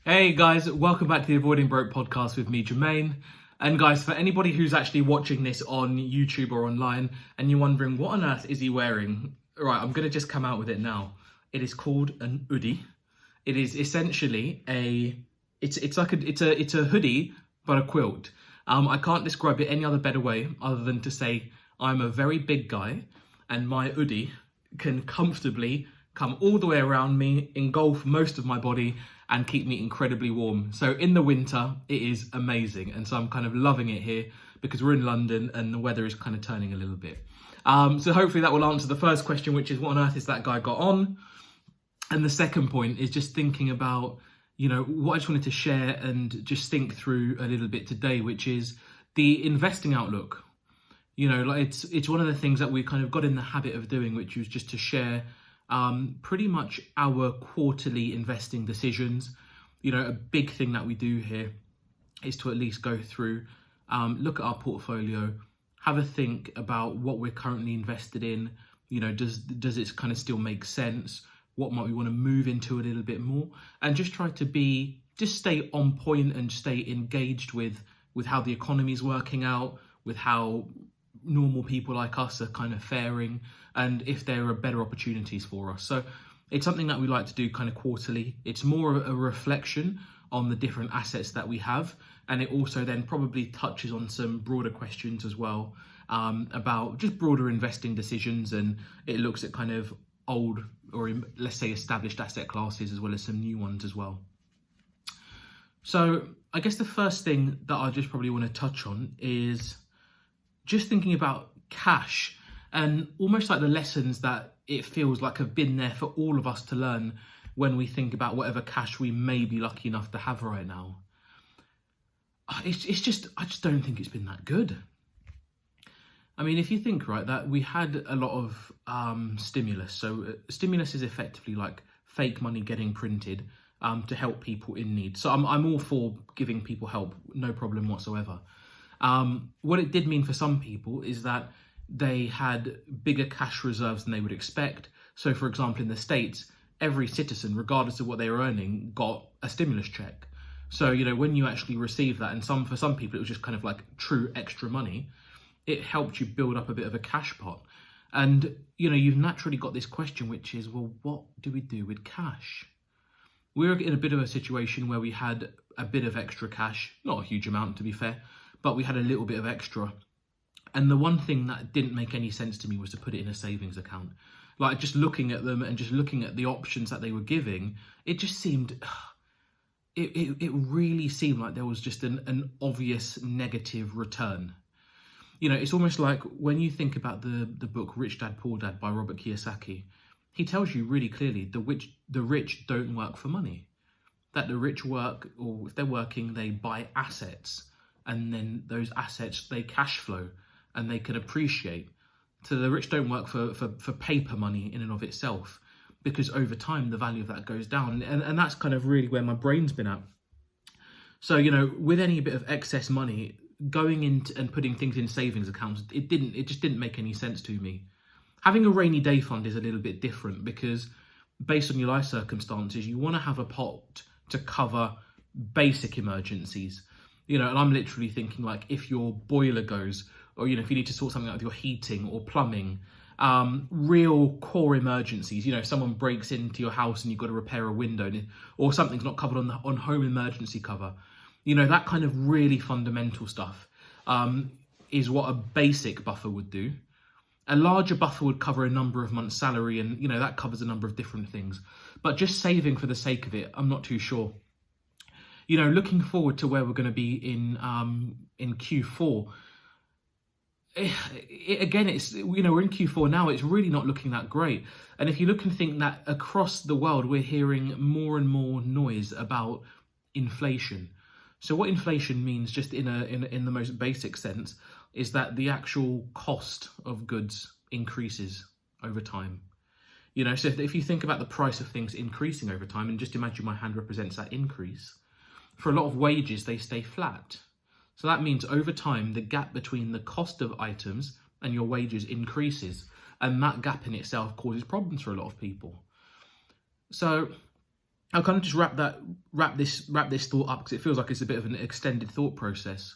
Hey guys, welcome back to the Avoiding Broke podcast with me, Jermaine. And guys, for anybody who's actually watching this on YouTube or online and you're wondering what on earth is he wearing, right, I'm going to just come out with it now. It is called an hoodie. It is essentially it's a hoodie but a quilt. I can't describe it any other better way other than to say I'm a very big guy and my hoodie can comfortably come all the way around me, engulf most of my body and keep me incredibly warm. So in the winter, it is amazing. And so I'm kind of loving it here because we're in London and the weather is kind of turning a little bit. So hopefully that will answer the first question, which is what on earth is that guy got on? And the second point is just thinking about, what I just wanted to share and just think through a little bit today, which is the investing outlook. It's one of the things that we kind of got in the habit of doing, which was just to share pretty much our quarterly investing decisions. A big thing that we do here is to at least go through, look at our portfolio, have a think about what we're currently invested in. Does it kind of still make sense? What might we want to move into a little bit more? And just try to just stay on point and stay engaged with how the economy is working out, with how normal people like us are kind of faring, and if there are better opportunities for us. So it's something that we like to do kind of quarterly. It's more a reflection on the different assets that we have, and it also then probably touches on some broader questions as well, about just broader investing decisions, and it looks at kind of old or let's say established asset classes as well as some new ones as well. So I guess the first thing that I just probably want to touch on is just thinking about cash and almost like the lessons that it feels like have been there for all of us to learn when we think about whatever cash we may be lucky enough to have right now. I just don't think it's been that good. I mean, if you think, right, that we had a lot of stimulus. So stimulus is effectively like fake money getting printed to help people in need. So I'm all for giving people help, no problem whatsoever. What it did mean for some people is that they had bigger cash reserves than they would expect. So for example, in the States, every citizen, regardless of what they were earning, got a stimulus check. So, when you actually receive that, and for some people, it was just kind of like true extra money, it helped you build up a bit of a cash pot. And, you've naturally got this question, which is, well, what do we do with cash? We're in a bit of a situation where we had a bit of extra cash, not a huge amount to be fair, but we had a little bit of extra. And the one thing that didn't make any sense to me was to put it in a savings account. Like just looking at them and just looking at the options that they were giving, it just seemed, it really seemed like there was just an obvious negative return. It's almost like when you think about the book Rich Dad, Poor Dad by Robert Kiyosaki, he tells you really clearly the rich don't work for money. That the rich work, or if they're working, they buy assets. And then those assets, they cash flow and they can appreciate. So the rich don't work for paper money in and of itself, because over time, the value of that goes down. And that's kind of really where my brain's been at. So, with any bit of excess money, going into and putting things in savings accounts, it just didn't make any sense to me. Having a rainy day fund is a little bit different because based on your life circumstances, you want to have a pot to cover basic emergencies. And I'm literally thinking like if your boiler goes, or, if you need to sort something out with your heating or plumbing, real core emergencies, if someone breaks into your house and you've got to repair a window or something's not covered on home emergency cover, that kind of really fundamental stuff is what a basic buffer would do. A larger buffer would cover a number of months' salary and, that covers a number of different things. But just saving for the sake of it, I'm not too sure. Looking forward to where we're going to be in Q4. Again, it's, we're in Q4 now. It's really not looking that great. And if you look and think that across the world, we're hearing more and more noise about inflation. So what inflation means, just in the most basic sense, is that the actual cost of goods increases over time. So if you think about the price of things increasing over time, and just imagine my hand represents that increase, for a lot of wages, they stay flat. So that means over time, the gap between the cost of items and your wages increases. And that gap in itself causes problems for a lot of people. So I'll kind of just wrap that wrap this thought up, because it feels like it's a bit of an extended thought process,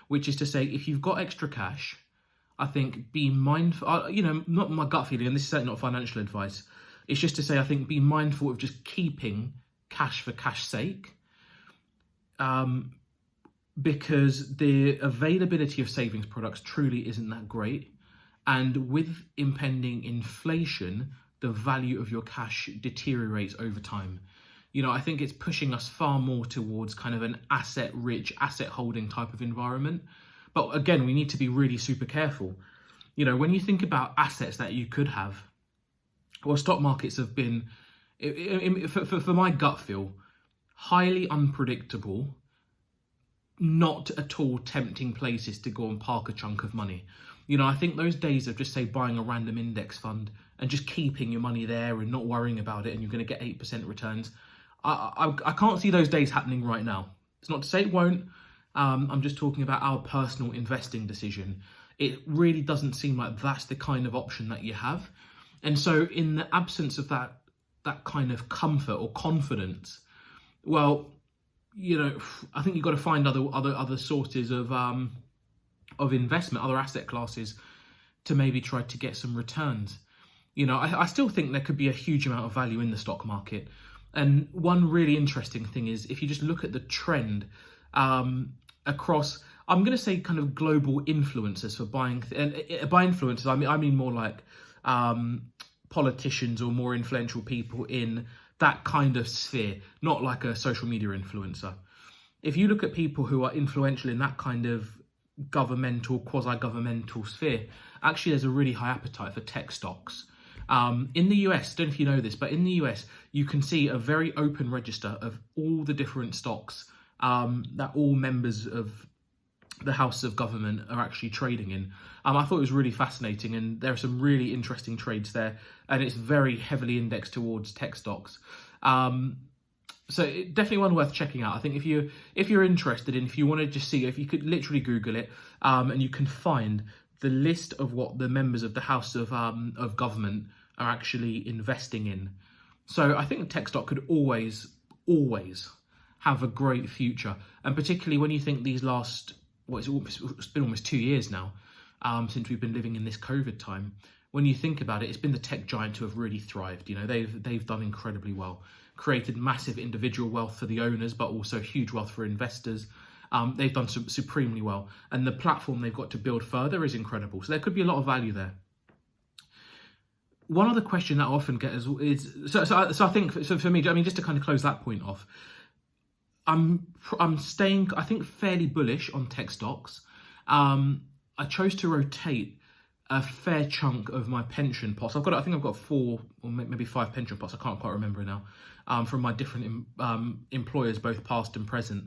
which is to say, if you've got extra cash, I think be mindful, not my gut feeling, and this is certainly not financial advice, it's just to say, I think be mindful of just keeping cash for cash's sake, because the availability of savings products truly isn't that great. And with impending inflation, the value of your cash deteriorates over time. I think it's pushing us far more towards kind of an asset-rich, asset-holding type of environment. But again, we need to be really super careful. When you think about assets that you could have, well, stock markets have been, for my gut feel, highly unpredictable, not at all tempting places to go and park a chunk of money. I think those days of just, say, buying a random index fund and just keeping your money there and not worrying about it, and you're going to get 8% returns, I can't see those days happening right now. It's not to say it won't. I'm just talking about our personal investing decision. It really doesn't seem like that's the kind of option that you have. And so in the absence of that kind of comfort or confidence, well, I think you've got to find other sources of investment, other asset classes, to maybe try to get some returns. I still think there could be a huge amount of value in the stock market. And one really interesting thing is, if you just look at the trend across, I'm going to say, kind of global influencers for buying, and by influencers, I mean more like politicians or more influential people in that kind of sphere, not like a social media influencer. If you look at people who are influential in that kind of governmental, quasi-governmental sphere, actually there's a really high appetite for tech stocks. In the US, don't know if you know this, but in the US, you can see a very open register of all the different stocks that all members of the House of Government are actually trading in. I thought it was really fascinating, and there are some really interesting trades there, and it's very heavily indexed towards tech stocks. So definitely one worth checking out. I think if you're interested in, if you want to just see, if you could literally Google it, and you can find the list of what the members of the House of Government are actually investing in. So I think tech stock could always have a great future, and particularly when you think these last, it's been almost 2 years now since we've been living in this COVID time. When you think about it, it's been the tech giants who have really thrived. They've done incredibly well, created massive individual wealth for the owners, but also huge wealth for investors. They've done supremely well, and the platform they've got to build further is incredible. So there could be a lot of value there. One other question that I often get is I think, so for me, just to kind of close that point off, I'm staying, I think, fairly bullish on tech stocks. I chose to rotate a fair chunk of my pension pots. I think I've got 4 or maybe 5 pension pots. I can't quite remember now, from my different employers, both past and present.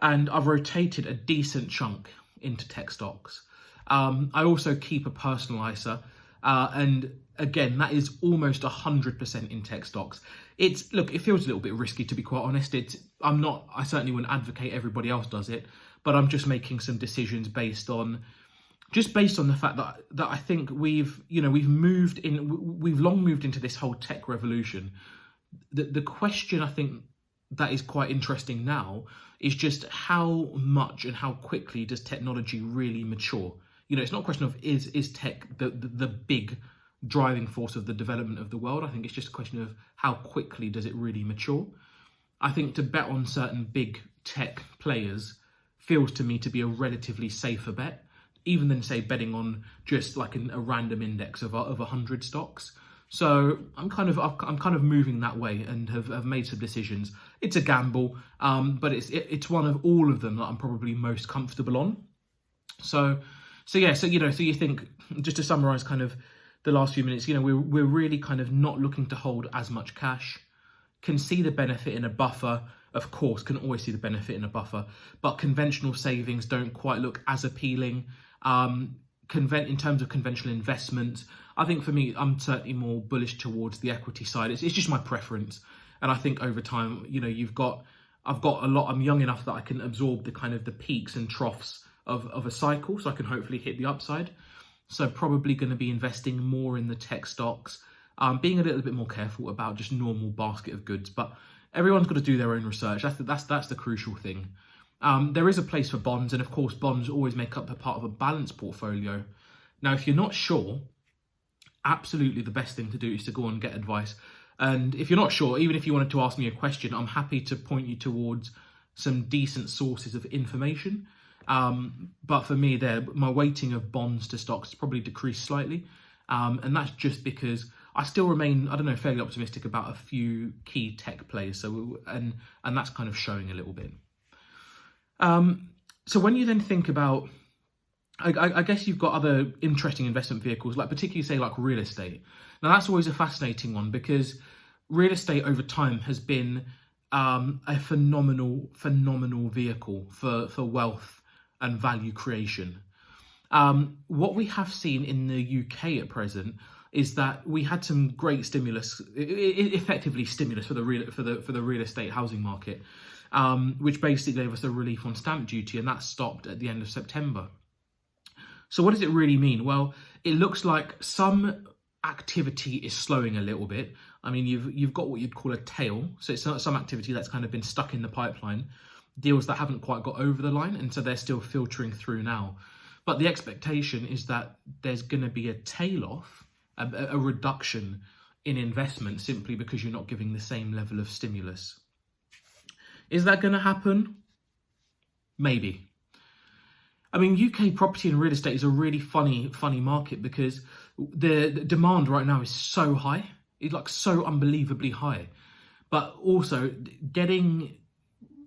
And I've rotated a decent chunk into tech stocks. I also keep a personal ISA, and again, that is almost 100% in tech stocks. It feels a little bit risky, to be quite honest. I certainly wouldn't advocate everybody else does it, but I'm just making some decisions based on the fact that I think we've long moved into this whole tech revolution. The question, I think, that is quite interesting now is just how much and how quickly does technology really mature? It's not a question of is tech the big driving force of the development of the world. I think it's just a question of how quickly does it really mature. I think to bet on certain big tech players feels to me to be a relatively safer bet, even than, say, betting on just like a random index of 100 stocks. So I'm kind of moving that way and have made some decisions. It's a gamble, but it's one of all of them that I'm probably most comfortable on. So you think, just to summarize kind of the last few minutes, we're really kind of not looking to hold as much cash. Can see the benefit in a buffer, of course, can always see the benefit in a buffer, but conventional savings don't quite look as appealing. In terms of conventional investments, I think for me, I'm certainly more bullish towards the equity side. It's just my preference, and I think over time, I've got a lot. I'm young enough that I can absorb the kind of the peaks and troughs of a cycle, so I can hopefully hit the upside. So probably going to be investing more in the tech stocks, being a little bit more careful about just normal basket of goods. But everyone's got to do their own research. That's the crucial thing. There is a place for bonds, and of course bonds always make up a part of a balanced portfolio. Now, if you're not sure, absolutely the best thing to do is to go and get advice. And if you're not sure, even if you wanted to ask me a question, I'm happy to point you towards some decent sources of information. But for me, my weighting of bonds to stocks has probably decreased slightly. And that's just because I still remain, I don't know, fairly optimistic about a few key tech players. So, and that's kind of showing a little bit. So when you then think about, I guess you've got other interesting investment vehicles, like particularly say like real estate. Now that's always a fascinating one because real estate over time has been a phenomenal vehicle for wealth and value creation. What we have seen in the UK at present is that we had some great stimulus, effectively stimulus for the real estate housing market, which basically gave us a relief on stamp duty, and that stopped at the end of September. So what does it really mean? Well, it looks like some activity is slowing a little bit. I mean, you've got what you'd call a tail. So it's not some activity that's kind of been stuck in the pipeline, deals that haven't quite got over the line, and so they're still filtering through now. But the expectation is that there's going to be a tail off, a reduction in investment simply because you're not giving the same level of stimulus. Is that going to happen? Maybe. I mean, UK property and real estate is a really funny market because the demand right now is so high. It's like so unbelievably high. But also getting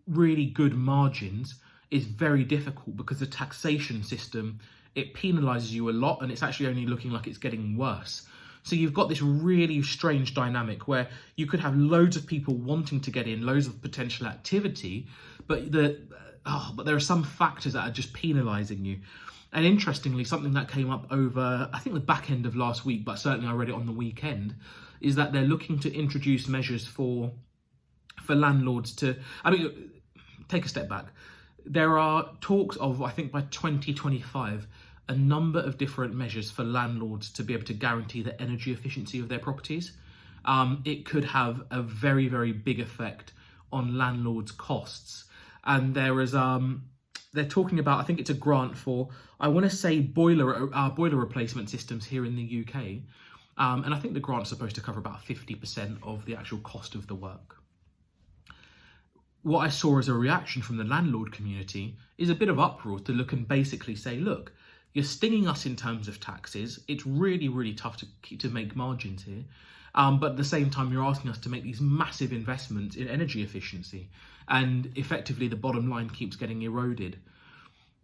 really good margins is very difficult because the taxation system, it penalises you a lot, and it's actually only looking like it's getting worse. So you've got this really strange dynamic where you could have loads of people wanting to get in, loads of potential activity, but there are some factors that are just penalising you. And interestingly, something that came up over, I think the back end of last week, but certainly I read it on the weekend, is that they're looking to introduce measures for landlords to, I mean, take a step back. There are talks of, I think by 2025, a number of different measures for landlords to be able to guarantee the energy efficiency of their properties. It could have a very, very big effect on landlords' costs. And there is, they're talking about, I think it's a grant for, I want to say boiler replacement systems here in the UK. And I think the grant's supposed to cover about 50% of the actual cost of the work. What I saw as a reaction from the landlord community is a bit of uproar to look and basically say, look, you're stinging us in terms of taxes. It's really, really tough to make margins here. But at the same time, you're asking us to make these massive investments in energy efficiency. And effectively, the bottom line keeps getting eroded.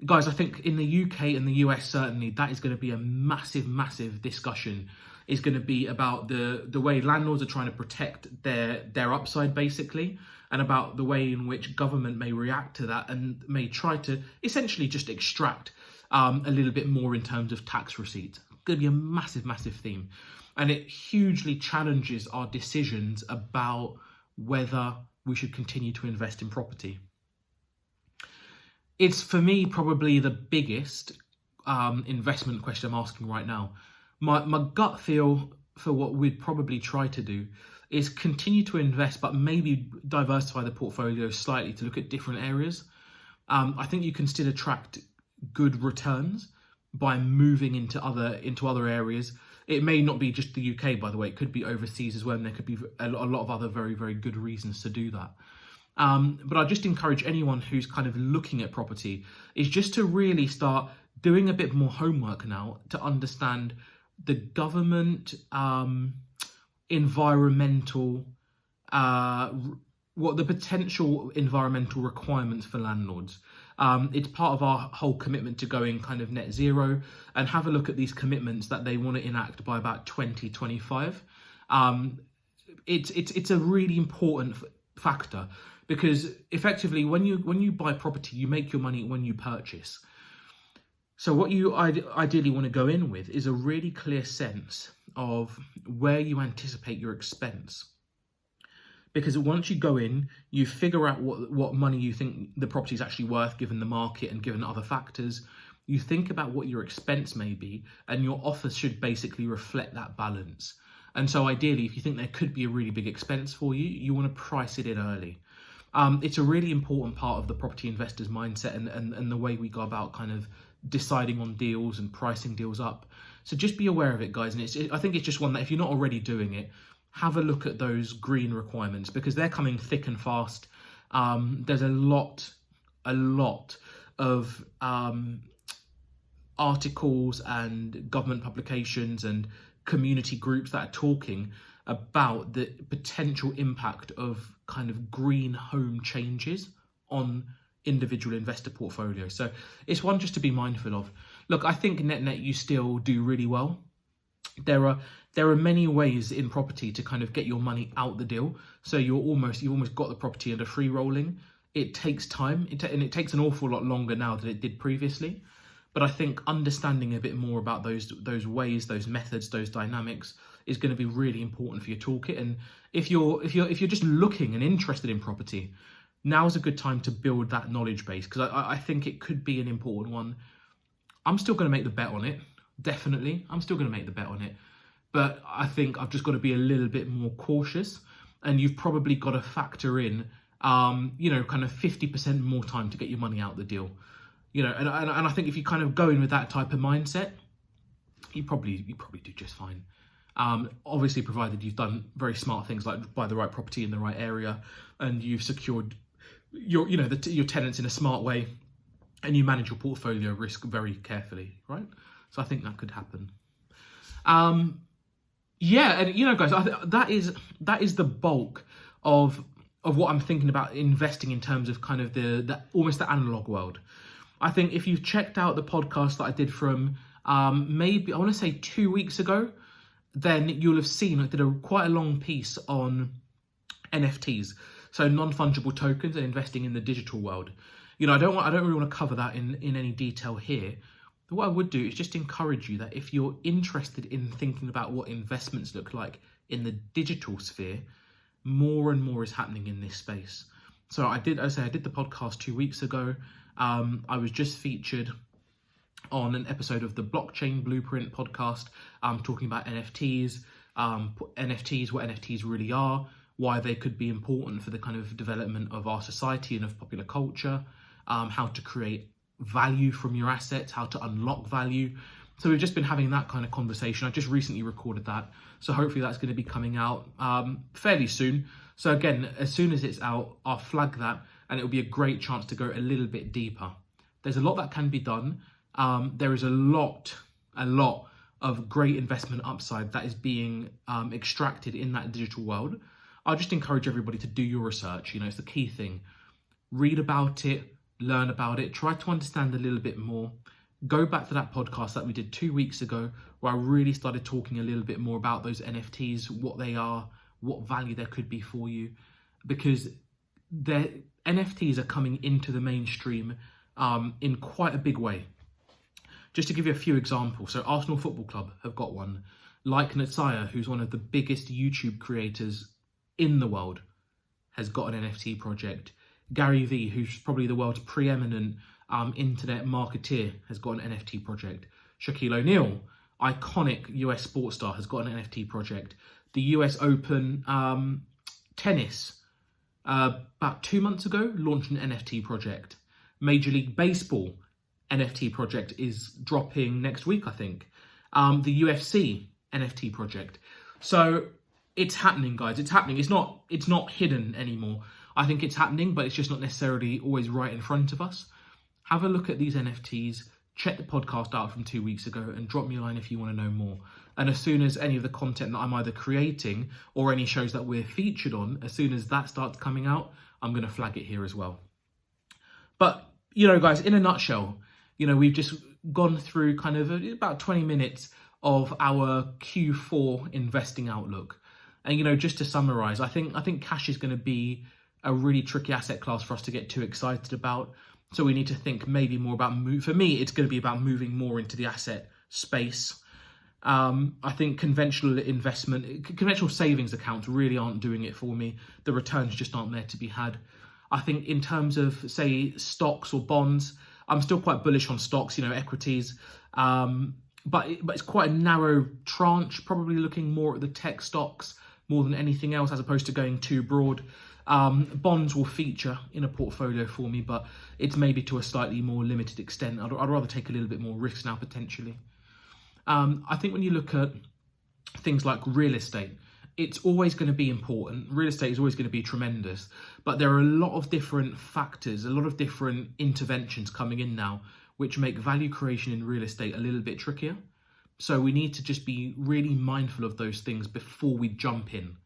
Guys, I think in the UK and the US, certainly, that is going to be a massive discussion. Is going to be about the way landlords are trying to protect their upside, basically, and about the way in which government may react to that and may try to essentially just extract a little bit more in terms of tax receipts. It's going to be a massive theme. And it hugely challenges our decisions about whether we should continue to invest in property. It's, for me, probably the biggest investment question I'm asking right now. My gut feel for what we'd probably try to do is continue to invest, but maybe diversify the portfolio slightly to look at different areas. I think you can still attract good returns by moving into other areas. It may not be just the UK, by the way. It could be overseas as well, and there could be a lot of other very, very good reasons to do that. But I just encourage anyone who's kind of looking at property is just to really start doing a bit more homework now to understand the government environmental, what the potential environmental requirements for landlords. It's part of our whole commitment to going kind of net zero, and have a look at these commitments that they want to enact by about 2025. It's a really important factor because effectively when you buy property, you make your money when you purchase. So what you ideally want to go in with is a really clear sense of where you anticipate your expense. Because once you go in, you figure out what money you think the property is actually worth given the market and given other factors. You think about what your expense may be, and your offer should basically reflect that balance. And so ideally, if you think there could be a really big expense for you, you want to price it in early. It's a really important part of the property investor's mindset and the way we go about kind of deciding on deals and pricing deals up. So just be aware of it, guys. And I think it's just one that if you're not already doing it, have a look at those green requirements, because they're coming thick and fast. There's a lot of articles and government publications and community groups that are talking about the potential impact of kind of green home changes on individual investor portfolios. So it's one just to be mindful of. Look, I think net you still do really well. There are many ways in property to kind of get your money out the deal. So you've almost got the property under free rolling. It takes time, and it takes an awful lot longer now than it did previously. But I think understanding a bit more about those ways, those methods, those dynamics is going to be really important for your toolkit. And if you're just looking and interested in property, now's a good time to build that knowledge base, because I think it could be an important one. I'm still going to make the bet on it, definitely. I'm still going to make the bet on it, but I think I've just got to be a little bit more cautious. And you've probably got to factor in, kind of 50% more time to get your money out the deal. And I think if you kind of go in with that type of mindset, you probably do just fine. Obviously, provided you've done very smart things like buy the right property in the right area, and you've secured your tenants in a smart way, and you manage your portfolio risk very carefully, right? So I think that could happen. And guys, that is the bulk of what I'm thinking about investing in terms of kind of the almost the analog world. I think if you've checked out the podcast that I did from maybe, I want to say 2 weeks ago, then you'll have seen I did quite a long piece on NFTs, so non-fungible tokens, and investing in the digital world. I don't really want to cover that in any detail here. But what I would do is just encourage you that if you're interested in thinking about what investments look like in the digital sphere, more and more is happening in this space. So I did the podcast 2 weeks ago. I was just featured on an episode of the Blockchain Blueprint podcast, talking about NFTs, what NFTs really are, why they could be important for the kind of development of our society and of popular culture, how to create value from your assets, how to unlock value. So we've just been having that kind of conversation. I just recently recorded that, so hopefully that's going to be coming out fairly soon. So again, as soon as it's out, I'll flag that, and it'll be a great chance to go a little bit deeper. There's a lot that can be done. There is a lot of great investment upside that is being extracted in that digital world. I'll just encourage everybody to do your research. It's the key thing. Read about it, learn about it, try to understand a little bit more. Go back to that podcast that we did 2 weeks ago, where I really started talking a little bit more about those NFTs, what they are, what value there could be for you, because NFTs are coming into the mainstream in quite a big way. Just to give you a few examples, so Arsenal Football Club have got one. Like Natsaya, who's one of the biggest YouTube creators in the world, has got an NFT project. Gary Vee, who's probably the world's preeminent internet marketeer, has got an NFT project. Shaquille O'Neal, iconic US sports star, has got an NFT project. The US Open tennis, about 2 months ago, launched an NFT project. Major League Baseball NFT project is dropping next week, I think. The UFC NFT project. So it's happening, guys. It's happening. It's not hidden anymore. I think it's happening, but it's just not necessarily always right in front of us. Have a look at these NFTs. Check the podcast out from 2 weeks ago and drop me a line if you want to know more. And as soon as any of the content that I'm either creating or any shows that we're featured on, as soon as that starts coming out, I'm going to flag it here as well. But, guys, in a nutshell, we've just gone through kind of about 20 minutes of our Q4 investing outlook. And, just to summarize, I think cash is going to be a really tricky asset class for us to get too excited about. So we need to think maybe more about, for me, it's going to be about moving more into the asset space. I think conventional savings accounts really aren't doing it for me. The returns just aren't there to be had. I think in terms of, say, stocks or bonds, I'm still quite bullish on stocks, equities. but it's quite a narrow tranche, probably looking more at the tech stocks more than anything else, as opposed to going too broad. Bonds will feature in a portfolio for me, but it's maybe to a slightly more limited extent. I'd rather take a little bit more risk now, potentially. I think when you look at things like real estate, it's always going to be important. Real estate is always going to be tremendous, but there are a lot of different factors, a lot of different interventions coming in now, which make value creation in real estate a little bit trickier. So we need to just be really mindful of those things before we jump in.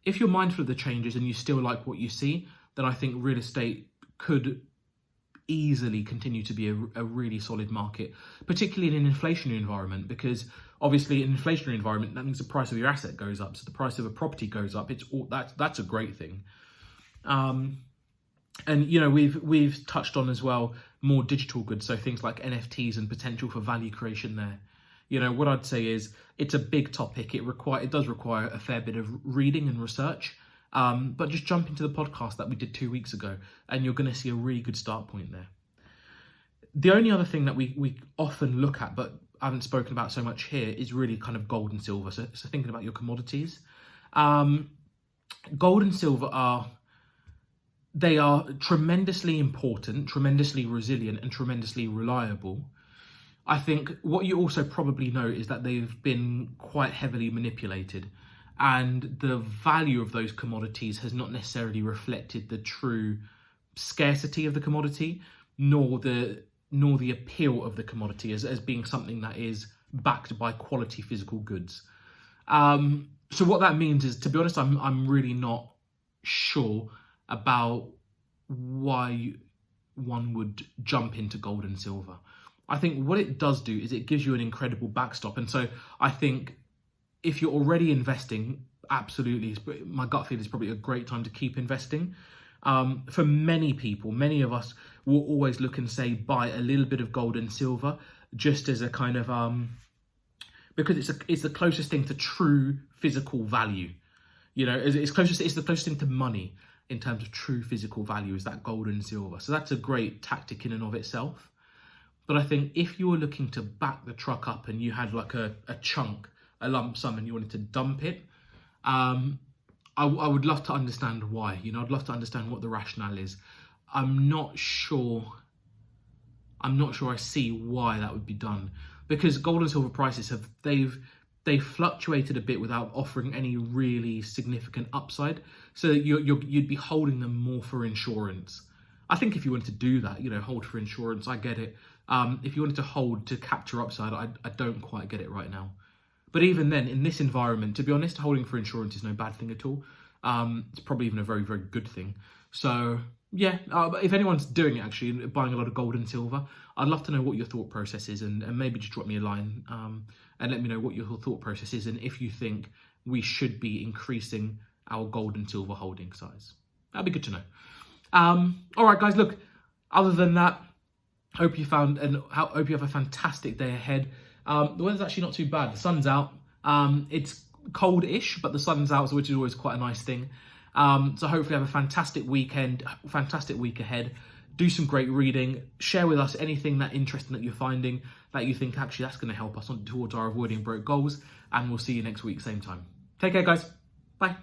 If you're mindful of the changes and you still like what you see, then I think real estate could easily continue to be a really solid market, particularly in an inflationary environment, because obviously in an inflationary environment, that means the price of your asset goes up. So the price of a property goes up. That's a great thing. And you know, we've touched on as well more digital goods, so things like NFTs and potential for value creation there. You know, what I'd say is it's a big topic. It does require a fair bit of reading and research. But just jump into the podcast that we did 2 weeks ago, and you're going to see a really good start point there. The only other thing that we often look at, but I haven't spoken about so much here, is really kind of gold and silver. So thinking about your commodities. Gold and silver they are tremendously important, tremendously resilient, and tremendously reliable. I think what you also probably know is that they've been quite heavily manipulated, and the value of those commodities has not necessarily reflected the true scarcity of the commodity, nor the appeal of the commodity as being something that is backed by quality physical goods. So what that means is, to be honest, I'm really not sure about why one would jump into gold and silver. I think what it does do is it gives you an incredible backstop. And so I think if you're already investing, absolutely, my gut feel is probably a great time to keep investing. For many people, many of us will always look and say, buy a little bit of gold and silver, just as a kind of, because it's the closest thing to true physical value. You know, it's the closest thing to money in terms of true physical value, is that gold and silver. So that's a great tactic in and of itself. But I think if you were looking to back the truck up and you had like a chunk, a lump sum, and you wanted to dump it, I would love to understand why. You know, I'd love to understand what the rationale is. I'm not sure I see why that would be done, because gold and silver prices they've fluctuated a bit without offering any really significant upside. So you'd be holding them more for insurance. I think if you wanted to do that, you know, hold for insurance, I get it. If you wanted to hold to capture upside, I don't quite get it right now. But even then, in this environment, to be honest, holding for insurance is no bad thing at all. It's probably even a very, very good thing. So yeah, if anyone's doing it, actually, buying a lot of gold and silver, I'd love to know what your thought process is, and maybe just drop me a line and let me know what your thought process is, and if you think we should be increasing our gold and silver holding size. That'd be good to know. All right, guys, look, other than that, hope you have a fantastic day ahead. The weather's actually not too bad. The sun's out. It's cold-ish, but the sun's out, which is always quite a nice thing. So hopefully have a fantastic weekend, fantastic week ahead. Do some great reading. Share with us anything that interesting that you're finding that you think actually that's going to help us on towards our avoiding broke goals. And we'll see you next week, same time. Take care, guys. Bye.